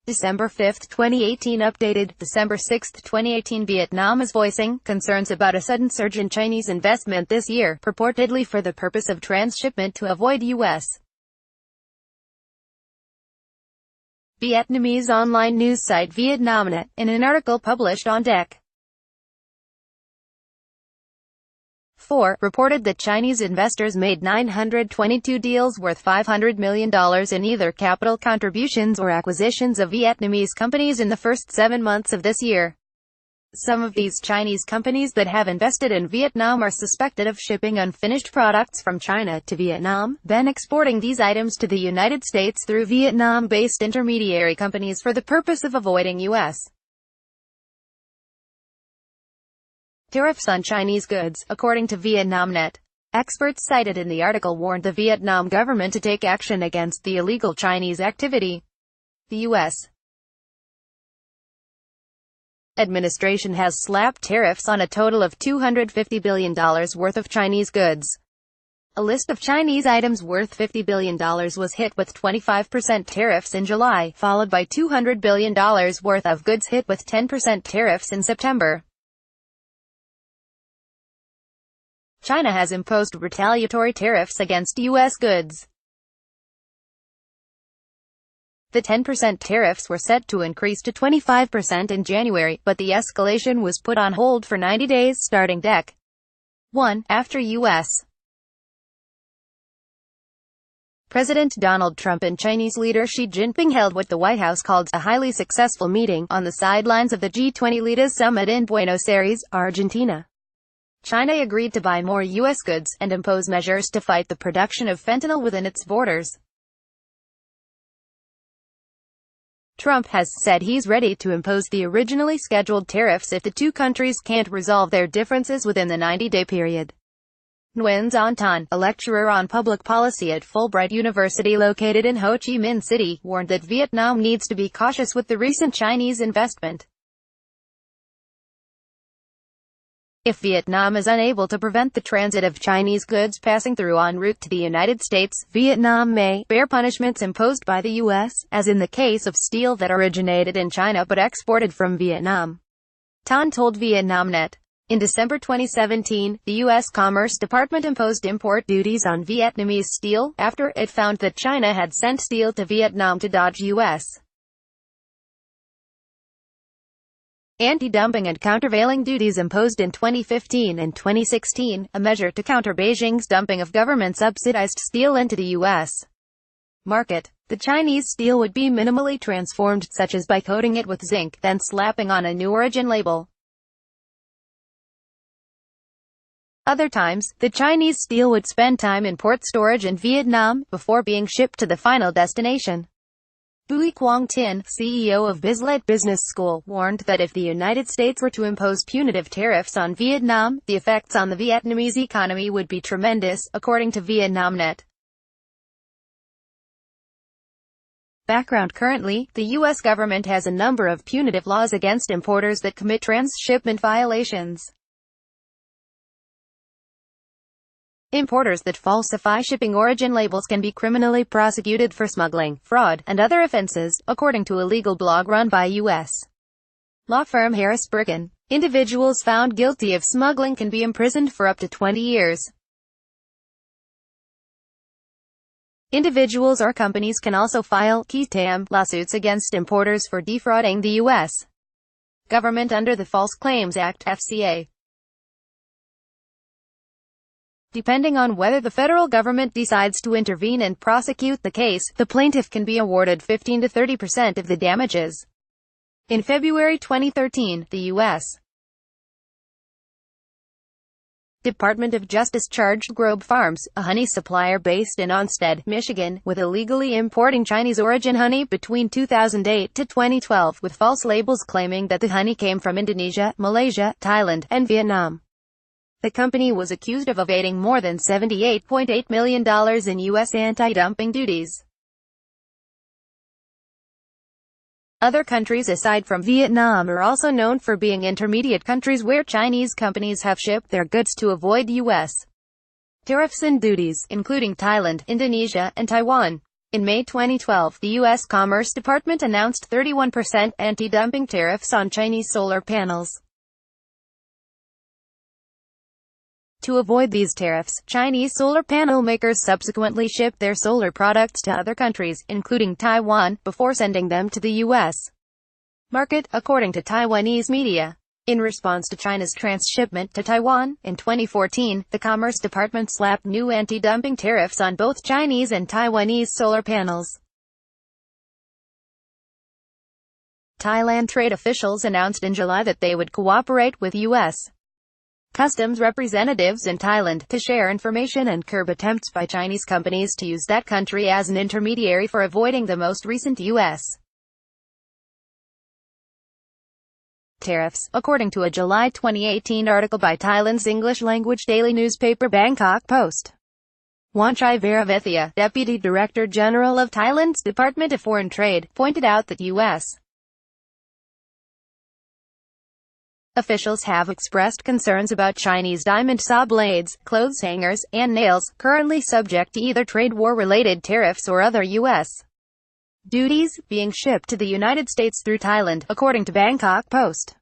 December 5, 2018 updated, December 6, 2018 Vietnam is voicing concerns about a sudden surge in Chinese investment this year, purportedly for the purpose of transshipment to avoid U.S. Vietnamese online news site VietNamNet, in an article published on Dec. 4, reported that Chinese investors made 922 deals worth $500 million in either capital contributions or acquisitions of Vietnamese companies in the first 7 months of this year. Some of these Chinese companies that have invested in Vietnam are suspected of shipping unfinished products from China to Vietnam, then exporting these items to the United States through Vietnam-based intermediary companies for the purpose of avoiding U.S. tariffs on Chinese goods, according to VietNamNet. Experts cited in the article warned the Vietnam government to take action against the illegal Chinese activity. The U.S. administration has slapped tariffs on a total of $250 billion worth of Chinese goods. A list of Chinese items worth $50 billion was hit with 25% tariffs in July, followed by $200 billion worth of goods hit with 10% tariffs in September. China has imposed retaliatory tariffs against U.S. goods. The 10% tariffs were set to increase to 25% in January, but the escalation was put on hold for 90 days starting Dec. 1, after U.S. President Donald Trump and Chinese leader Xi Jinping held what the White House called a highly successful meeting on the sidelines of the G20 Leaders Summit in Buenos Aires, Argentina. China agreed to buy more U.S. goods, and impose measures to fight the production of fentanyl within its borders. Trump has said he's ready to impose the originally scheduled tariffs if the two countries can't resolve their differences within the 90-day period. Nguyen Xuan Thanh, a lecturer on public policy at Fulbright University located in Ho Chi Minh City, warned that Vietnam needs to be cautious with the recent Chinese investment. If Vietnam is unable to prevent the transit of Chinese goods passing through en route to the United States, Vietnam may bear punishments imposed by the U.S., as in the case of steel that originated in China but exported from Vietnam. Thanh told VietNamNet. In December 2017, the U.S. Commerce Department imposed import duties on Vietnamese steel, after it found that China had sent steel to Vietnam to dodge U.S. anti-dumping and countervailing duties imposed in 2015 and 2016, a measure to counter Beijing's dumping of government-subsidized steel into the U.S. market. The Chinese steel would be minimally transformed, such as by coating it with zinc, then slapping on a new origin label. Other times, the Chinese steel would spend time in port storage in Vietnam, before being shipped to the final destination. Bùi Quang Tin, CEO of Bizlet Business School, warned that if the United States were to impose punitive tariffs on Vietnam, the effects on the Vietnamese economy would be tremendous, according to VietNamNet. Background: currently, the U.S. government has a number of punitive laws against importers that commit transshipment violations. Importers that falsify shipping origin labels can be criminally prosecuted for smuggling, fraud, and other offenses, according to a legal blog run by U.S. law firm Harris Bricken. Individuals found guilty of smuggling can be imprisoned for up to 20 years. Individuals or companies can also file qui tam lawsuits against importers for defrauding the U.S. government under the False Claims Act (FCA). Depending on whether the federal government decides to intervene and prosecute the case, the plaintiff can be awarded 15 to 30% of the damages. In February 2013, the U.S. Department of Justice charged Grove Farms, a honey supplier based in Onstead, Michigan, with illegally importing Chinese origin honey between 2008 to 2012, with false labels claiming that the honey came from Indonesia, Malaysia, Thailand, and Vietnam. The company was accused of evading more than $78.8 million in U.S. anti-dumping duties. Other countries aside from Vietnam are also known for being intermediate countries where Chinese companies have shipped their goods to avoid U.S. tariffs and duties, including Thailand, Indonesia, and Taiwan. In May 2012, the U.S. Commerce Department announced 31% anti-dumping tariffs on Chinese solar panels. To avoid these tariffs, Chinese solar panel makers subsequently shipped their solar products to other countries, including Taiwan, before sending them to the U.S. market, according to Taiwanese media. In response to China's transshipment to Taiwan, in 2014, the Commerce Department slapped new anti-dumping tariffs on both Chinese and Taiwanese solar panels. Thailand trade officials announced in July that they would cooperate with U.S. customs representatives in Thailand to share information and curb attempts by Chinese companies to use that country as an intermediary for avoiding the most recent U.S. tariffs, according to a July 2018 article by Thailand's English-language daily newspaper Bangkok Post. Wanchai Veeravidya, Deputy Director General of Thailand's Department of Foreign Trade, pointed out that U.S. officials have expressed concerns about Chinese diamond saw blades, clothes hangers, and nails, currently subject to either trade war-related tariffs or other U.S. duties, being shipped to the United States through Thailand, according to Bangkok Post.